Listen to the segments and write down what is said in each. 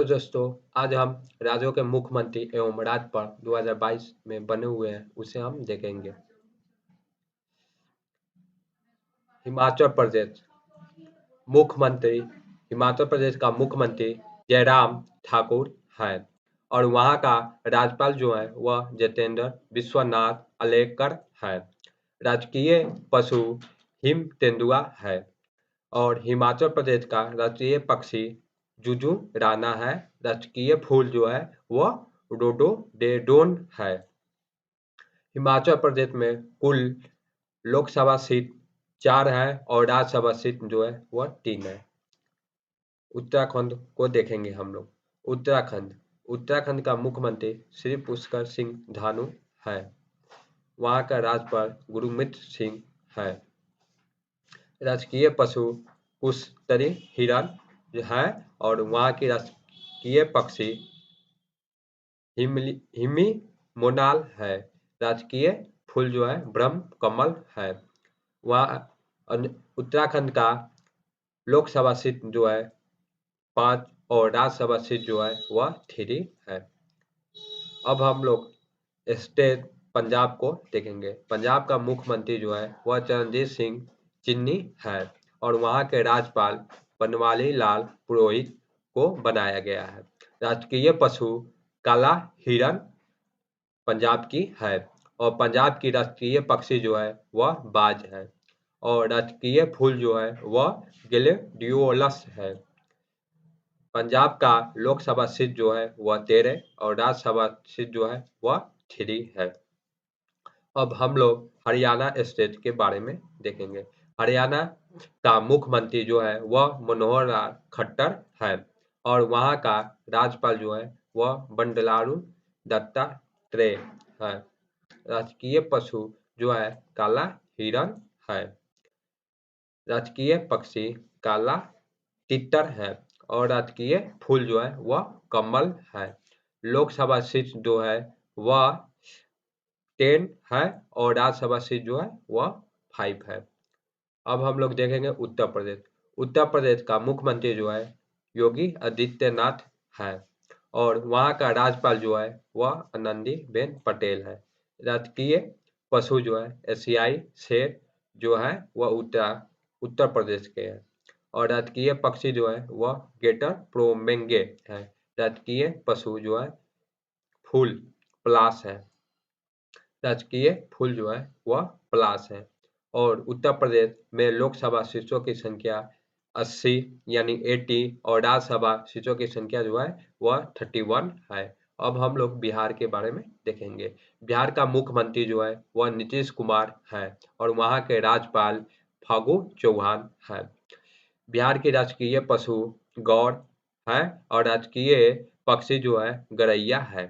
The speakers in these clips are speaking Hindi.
दोस्तों, आज हम राज्यों के मुख्यमंत्री एवं राज्यपाल 2022 में बने हुए हैं उसे हम देखेंगे। हिमाचल प्रदेश मुख्यमंत्री हिमाचल प्रदेश का मुख्यमंत्री जयराम ठाकुर है और वहाँ का राज्यपाल जो है वह जितेंद्र विश्वनाथ अलेकर है। राजकीय पशु हिम तेंदुआ है और हिमाचल प्रदेश का राष्ट्रीय पक्षी जुजू राना है। राजकीय फूल जो है वह रोडोडेंड्रॉन है। हिमाचल प्रदेश में कुल लोकसभा सीट 4 है और राज्यसभा सीट जो है वह 3 है। उत्तराखंड को देखेंगे हम लोग। उत्तराखंड का मुख्यमंत्री श्री पुष्कर सिंह धानू है। वहाँ का राज्यपाल गुरमीत सिंह है। राजकीय पशु कुश्तरी हिरण है और वहाँ की राजकीय पक्षी हिमी मोनाल है। राजकीय फूल जो है ब्रह्म कमल है। वहाँ उत्तराखंड का लोकसभा सीट जो है 5 और राज्यसभा सीट जो है वह 3 है। अब हम लोग स्टेट पंजाब को देखेंगे। पंजाब का मुख्यमंत्री जो है वह चरणजीत सिंह चिन्नी है और वहाँ के राज्यपाल बनवारी लाल पुरोहित को बनाया गया है। राजकीय पशु काला हिरण पंजाब की है और पंजाब की राष्ट्रीय पक्षी जो है वह बाज है और राजकीय फूल जो है वह ग्लेडियोलस है। पंजाब का लोकसभा सीट जो है वह 13 और राज्यसभा सीट जो है वह 3 है। अब हम लोग हरियाणा स्टेट के बारे में देखेंगे। हरियाणा का मुख्यमंत्री जो है वह मनोहर लाल खट्टर है और वहाँ का राज्यपाल जो है वह बंडारू दत्तात्रेय है। राजकीय पशु जो है काला हिरण है। राजकीय पक्षी काला तितर है और राजकीय फूल जो है वह कमल है। लोकसभा सीट जो है वह 10 है और राज्यसभा सीट जो है वह 5 है। अब हम लोग देखेंगे उत्तर प्रदेश। उत्तर प्रदेश का मुख्यमंत्री जो है योगी आदित्यनाथ है और वहाँ का राज्यपाल जो है वह आनंदीबेन पटेल है। राजकीय पशु जो है एशियाई शेर जो है वह उत्तर प्रदेश के है और राजकीय पक्षी जो है वह गेटर प्रोमेंगे है। राजकीय पशु जो है फूल पलाश है। राजकीय फूल जो है वह पलाश है और उत्तर प्रदेश में लोकसभा सीटों की संख्या 80 यानी 80 और राज्यसभा सीटों की संख्या जो है वह 31 है। अब हम लोग बिहार के बारे में देखेंगे। बिहार का मुख्यमंत्री जो है वह नीतीश कुमार है और वहाँ के राज्यपाल फागू चौहान है। बिहार की राजकीय पशु गौर है और राजकीय पक्षी जो है गरैया है।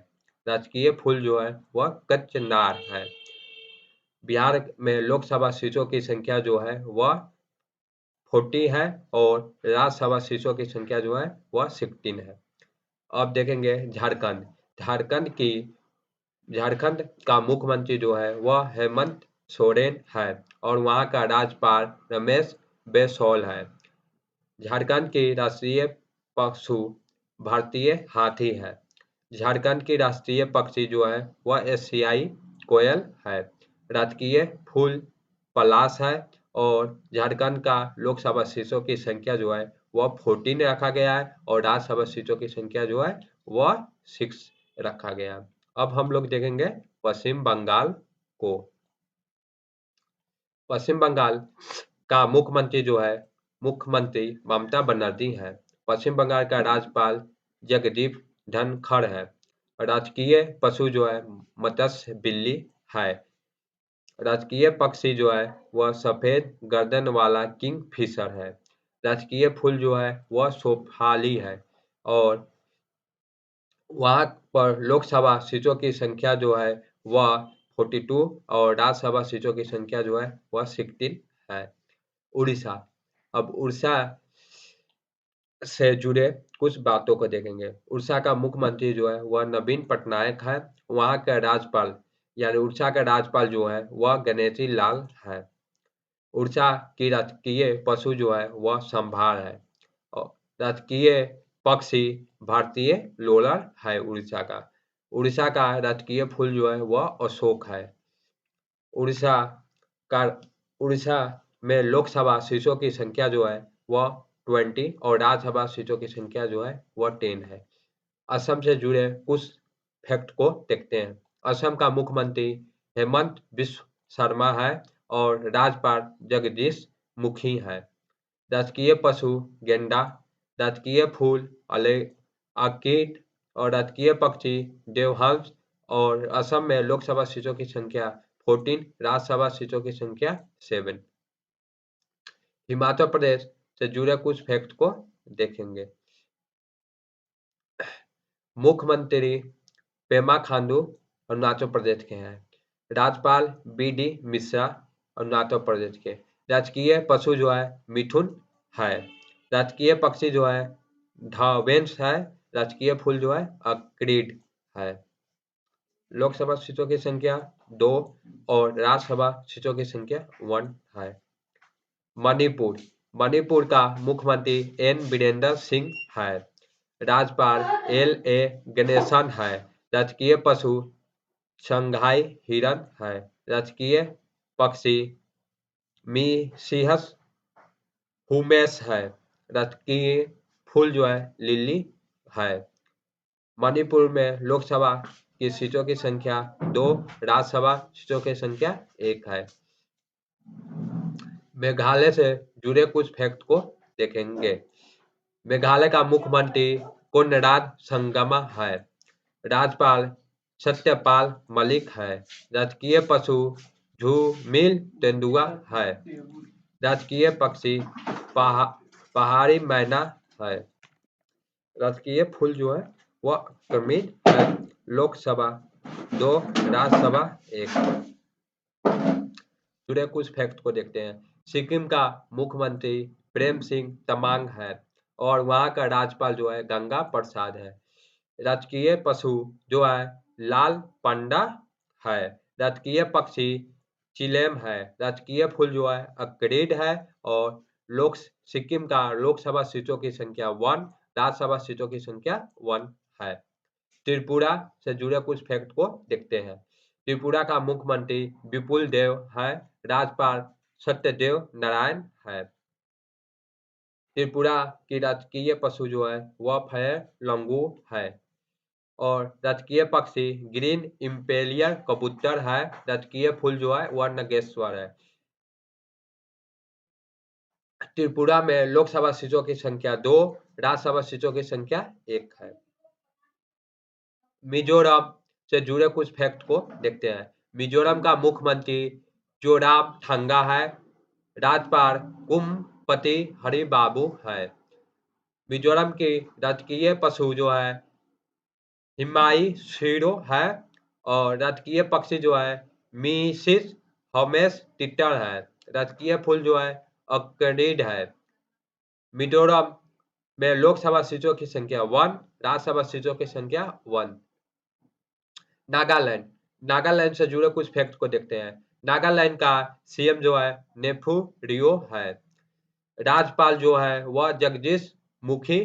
राजकीय फूल जो है वह कचनार है। बिहार में लोकसभा सीटों की संख्या जो है वह 40 है और राज्यसभा सीटों की संख्या जो है वह 16 है। अब देखेंगे झारखंड। झारखंड का मुख्यमंत्री जो है वह हेमंत सोरेन है और वहाँ का राज्यपाल रमेश बैसोल है। झारखंड की राष्ट्रीय पशु भारतीय हाथी है। झारखंड की राष्ट्रीय पक्षी जो है वह एशियाई कोयल है। राजकीय फूल पलाश है और झारखंड का लोकसभा सीटों की संख्या जो है वह 14 रखा गया है और राज्यसभा सीटों की संख्या जो है वह 6 रखा गया है। अब हम लोग देखेंगे पश्चिम बंगाल को। पश्चिम बंगाल का मुख्यमंत्री जो है मुख्यमंत्री ममता बनर्जी है। पश्चिम बंगाल का राज्यपाल जगदीप धनखड़ है। राजकीय पशु जो है मत्स्य बिल्ली है। राजकीय पक्षी जो है वह सफेद गर्दन वाला किंग फिशर है। राजकीय फूल जो है वह सोफाली है और वहाँ पर लोकसभा सीटों की संख्या जो है वह 42 और राज्यसभा सीटों की संख्या जो है वह 16 है। उड़ीसा। अब उड़ीसा से जुड़े कुछ बातों को देखेंगे। उड़ीसा का मुख्यमंत्री जो है वह नवीन पटनायक है। वहाँ का राज्यपाल यानी उड़ीसा का राज्यपाल जो है वह गणेशी लाल है। उड़ीसा की राजकीय पशु जो है वह संभार है और राजकीय पक्षी भारतीय लोलर है उड़ीसा का। उड़ीसा का राजकीय फूल जो है वह अशोक है। उड़ीसा का उड़ीसा में लोकसभा सीटों की संख्या जो है वह 20 और राज्यसभा सीटों की संख्या जो है वह 10 है। असम से जुड़े कुछ फैक्ट को देखते हैं। असम का मुख्यमंत्री हेमंत बिस्व शर्मा है और राज्यपाल जगदीश मुखी है। राजकीय पशु गेंडा, राजकीय फूल ऑर्किड और राजकीय पक्षी देवहंस। और असम में लोकसभा सीटों की संख्या 14, राज्यसभा सीटों की संख्या 7। हिमाचल प्रदेश से जुड़े कुछ फैक्ट को देखेंगे। मुख्यमंत्री पेमा खांडू अरुणाचल प्रदेश के हैं। राज्यपाल BD मिश्रा अरुणाचल प्रदेश के। राजकीय पशु जो है मिथुन है। राजकीय पक्षी जो है धावेंस है। राजकीय फूल जो है ऑर्किड है। लोकसभा सीटों की संख्या 2 और राज्यसभा सीटों की संख्या 1 है। मणिपुर, मणिपुर का मुख्यमंत्री N वीरेंद्र सिंह है। राज्यपाल LA गणेशन है। राजकीय पशु शंघाई हिरन है। राजकीय पक्षी मीसिहस हुमेस है। राजकीय फूल जो है लिली है। मणिपुर में लोकसभा की सीटों की संख्या 2, राज्यसभा सीटों की संख्या 1 है। मेघालय से जुड़े कुछ फैक्ट को देखेंगे। मेघालय का मुख्यमंत्री कोनराड संगमा है। राज्यपाल सत्यपाल मलिक है। राजकीय पशु झूमिल तेंदुआ है। राजकीय पक्षी पहाड़ी मैना है। राजकीय फूल जो है वह कमीज है। लोकसभा 2, राज्यसभा 1। जुड़े कुछ फैक्ट को देखते हैं। सिक्किम का मुख्यमंत्री प्रेम सिंह तमांग है और वहाँ का राज्यपाल जो है गंगा प्रसाद है। राजकीय पशु जो है लाल पांडा है। राजकीय पक्षी चिलेम है। राजकीय फूल जो है ऑर्किड है। और सिक्किम का लोकसभा सीटों की संख्या 1, राज्यसभा सीटों की संख्या 1 है। त्रिपुरा से जुड़े कुछ फैक्ट को देखते हैं। त्रिपुरा का मुख्यमंत्री विपुल देव है। राज्यपाल सत्यदेव नारायण है। त्रिपुरा की राजकीय पशु जो है वह है लंगूर है। और राजकीय पक्षी ग्रीन इम्पेलियर कबूतर है। राजकीय फूल जो है वह नागेश्वर है। त्रिपुरा में लोकसभा सीटों की संख्या 2, राज्यसभा सीटों की संख्या 1 है। मिजोरम से जुड़े कुछ फैक्ट को देखते हैं। मिजोरम का मुख्यमंत्री जोरामथंगा है। राज्यपाल कुमपति हरिबाबू है। मिजोरम की राजकीय पशु जो है हिमाई शेरो है। और राजकीय पक्षी जो है मीसिस हमेस तितर है। राजकीय फूल जो है ऑर्किड है। मिजोरम में लोकसभा सीटों की संख्या 1, राज्यसभा सीटों की संख्या 1। नागालैंड, नागालैंड से जुड़े कुछ फैक्ट को देखते हैं। नागालैंड का CM जो है नेफू रियो है। राज्यपाल जो है वह जगदीश मुखी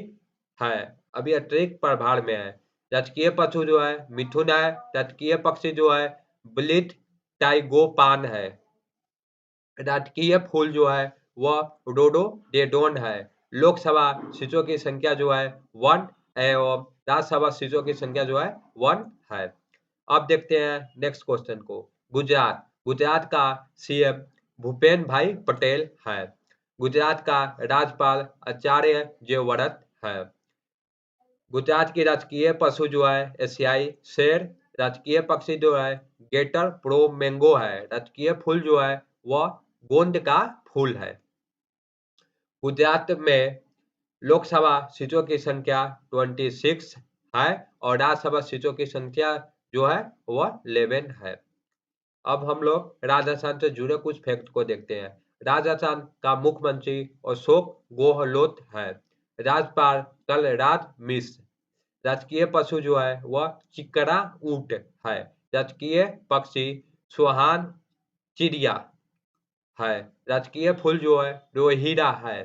है। अभी अतिरिक्त प्रभार में है। राजकीय पशु जो है मिथुन है। राजकीय पक्षी जो है ब्लिथ टाइगोपान है। राजकीय फूल जो है वह रोडोडेंड्रॉन है। लोकसभा सीटों की संख्या जो है 1 एवं राज्यसभा सीटों की संख्या जो है 1 है। अब देखते हैं नेक्स्ट क्वेश्चन को। गुजरात, गुजरात का CM भूपेन भाई पटेल है। गुजरात का राज्यपाल आचार्य देवव्रत है। गुजरात की राजकीय पशु जो है एशियाई शेर। राजकीय पक्षी जो है गेटर प्रोमेंगो है। राजकीय फूल जो है वह गोंद का फूल है। गुजरात में लोकसभा सीटों की संख्या 26 है और राज्यसभा सीटों की संख्या जो है वह 11 है। अब हम लोग राजस्थान से जुड़े कुछ फैक्ट को देखते हैं। राजस्थान का मुख्यमंत्री अशोक गहलोत है। राज्यपाल कलराज मिश्र। राजकीय पशु जो है वह चिकरा ऊंट है। राजकीय पक्षी सुहान चिड़िया है। राजकीय फूल जो है रोहिरा है।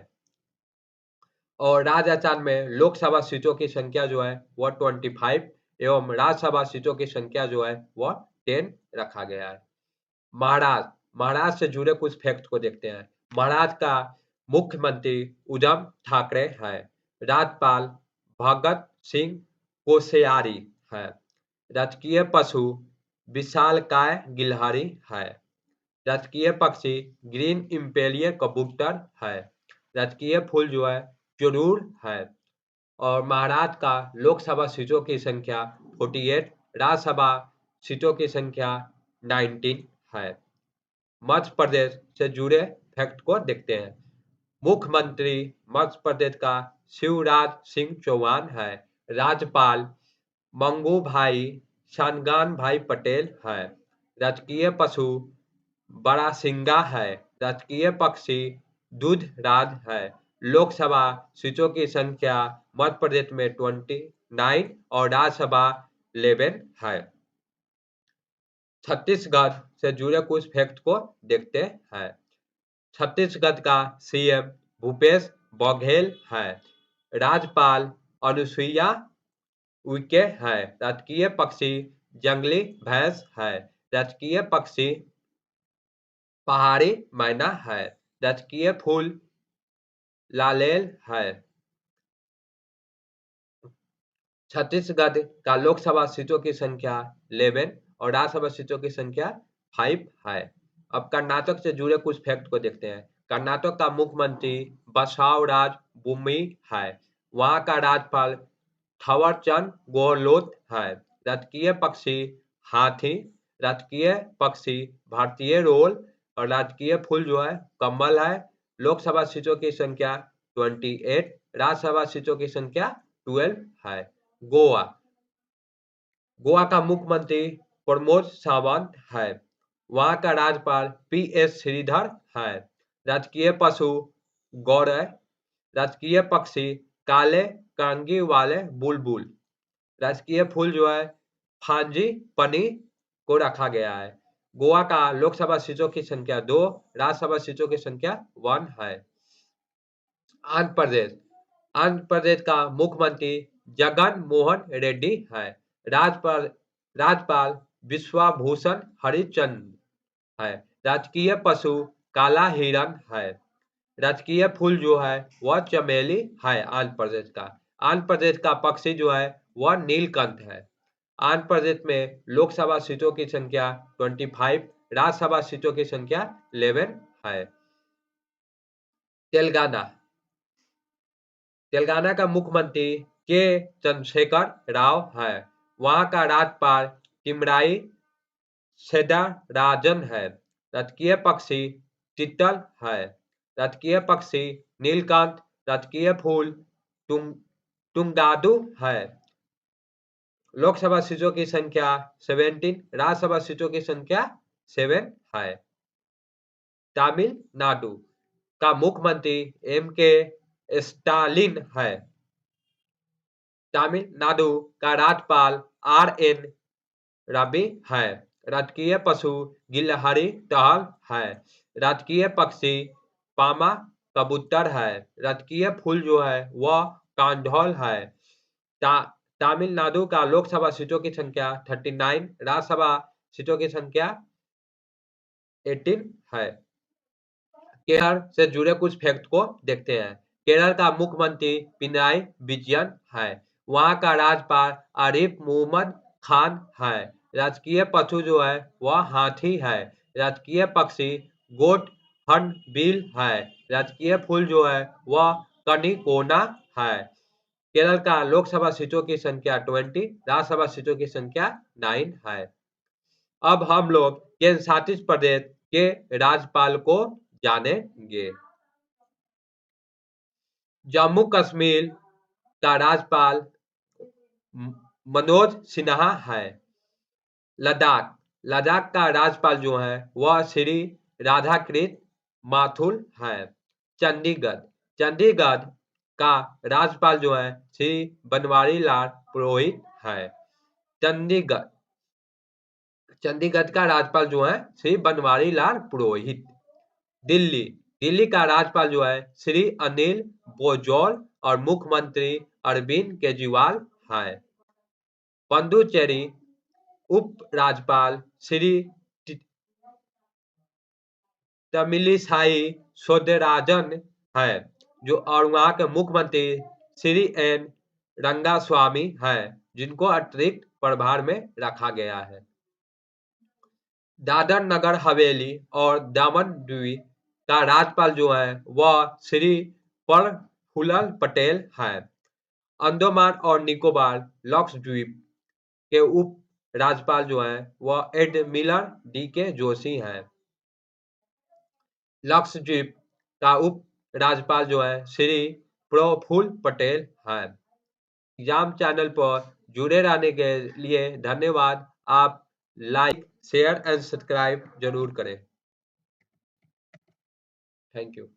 और राजस्थान में लोकसभा सीटों की संख्या जो है वह 25 एवं राज्यसभा सीटों की संख्या जो है वह 10 रखा गया है। महाराष्ट्र से जुड़े कुछ फैक्ट को देखते हैं। महाराष्ट्र का मुख्यमंत्री उद्धव ठाकरे है। राज्यपाल भगत सिंह कोश्यारी है। राजकीय पशु विशालकाय गिलहरी है। राजकीय पक्षी ग्रीन इम्पेरियल कबूतर है। राजकीय फूल जो है चुरूर है। और महाराष्ट्र का लोकसभा सीटों की संख्या 48, राज्यसभा सीटों की संख्या 19 है। मध्य प्रदेश से जुड़े फैक्ट को देखते हैं। मुख्यमंत्री मध्य प्रदेश का शिवराज सिंह चौहान है। राज्यपाल मंगू भाई शानगान भाई पटेल है। राजकीय पशु बड़ासिंगा है। राजकीय पक्षी दूधराज है। लोकसभा सीटों की संख्या मध्य प्रदेश में 29 और राज्यसभा 11 है। छत्तीसगढ़ से जुड़े कुछ फैक्ट को देखते हैं। छत्तीसगढ़ का सीएम भूपेश बघेल है। राज्यपाल अनुसुईया उइके है। राजकीय पक्षी जंगली भैंस है। राजकीय पक्षी पहाड़ी मैना है। राजकीय फूल लालेल है। छत्तीसगढ़ का लोकसभा सीटों की संख्या 11 और राज्यसभा सीटों की संख्या 5 है। अब कर्नाटक से जुड़े कुछ फैक्ट को देखते हैं। कर्नाटक का मुख्यमंत्री बसवराज बोम्मई है। वहां का राज्यपाल थावरचंद गहलोत है। राजकीय पक्षी हाथी। राजकीय पक्षी भारतीय रोल और राजकीय फूल जो है कमल है। लोकसभा सीटों की संख्या 28, राज्यसभा सीटों की संख्या 12 है। गोवा का मुख्यमंत्री प्रमोद सावंत है। वहां का राज्यपाल PS श्रीधर है। राजकीय पशु गौर। राजकीय पक्षी काले कांगी वाले बुलबुल। राजकीय फूल जो है फांजी पनी को रखा गया है। गोवा का लोकसभा सीटों की संख्या 2, राज्यसभा सीटों की संख्या 1 है। आंध्र प्रदेश का मुख्यमंत्री जगन मोहन रेड्डी है। राज्यपाल विश्वभूषण हरिचंद है। राजकीय पशु काला हिरण है। राजकीय फूल जो है वह चमेली है। आंध्र प्रदेश का पक्षी जो है वह नीलकंठ है। आंध्र प्रदेश में लोकसभा सीटों की संख्या 25, राज्यसभा सीटों की संख्या 11 है। तेलंगाना का मुख्यमंत्री के चंद्रशेखर राव है। वहां का राज्यपाल तिमराई सेदाराजन है। राजकीय पक्षी तितल है। राजकीय पक्षी नीलकंठ। राजकीय फूल तुंगदादू है। लोकसभा सीटों की संख्या 17, राज्यसभा सीटों की संख्या 7 है। तमिलनाडु का मुख्यमंत्री MK स्टालिन है। तमिलनाडु का राज्यपाल RN रवि है। राजकीय पशु गिलहरी टहल है। राजकीय पक्षी पामा कबूतर है। राजकीय फूल जो है वह कांढोल है। तमिलनाडु का लोकसभा सीटों की संख्या 39, राज्यसभा सीटों की संख्या 18 है। केरल से जुड़े कुछ फैक्ट को देखते हैं। केरल का मुख्यमंत्री पिनराई विजयन है। वहां का राज्यपाल आरिफ मोहम्मद खान है। राजकीय पशु जो है वह हाथी है। राजकीय पक्षी गोट हर्नबिल है। राजकीय फूल जो है वह कनिकोना है। केरल का लोकसभा सीटों की संख्या 20, राज्यसभा सीटों की संख्या 9 है। अब हम लोग केंद्र शासित प्रदेश के राज्यपाल को जानेंगे। जम्मू कश्मीर का राज्यपाल मनोज सिन्हा है। लद्दाख का राज्यपाल जो है वह श्री राधाकृष्ण माथुर है। चंडीगढ़ का राज्यपाल जो है श्री बनवारी लाल पुरोहित है। चंडीगढ़ का राज्यपाल जो है श्री बनवारी लाल पुरोहित। दिल्ली का राज्यपाल जो है श्री अनिल बैजल और मुख्यमंत्री अरविंद केजरीवाल हैं। पुडुचेरी उप राज्यपाल श्री तमिलिसाई सौंदरराजन हैं, और वहां के मुख्यमंत्री श्री एन रंगास्वामी हैं, जिनको अतिरिक्त प्रभार में रखा गया है। दादर नगर हवेली और दमन द्वीप का राज्यपाल जो है वह श्री प्रफुल्ल पटेल हैं। अंडमान और निकोबार लक्षद्वीप के उप राज्यपाल जो है वह एडमिरल डी.के. जोशी हैं। लक्षद्वीप का उप राज्यपाल जो है श्री प्रफुल्ल पटेल हैं। एग्जाम चैनल पर जुड़े रहने के लिए धन्यवाद। आप लाइक, शेयर एंड सब्सक्राइब जरूर करें। Thank you.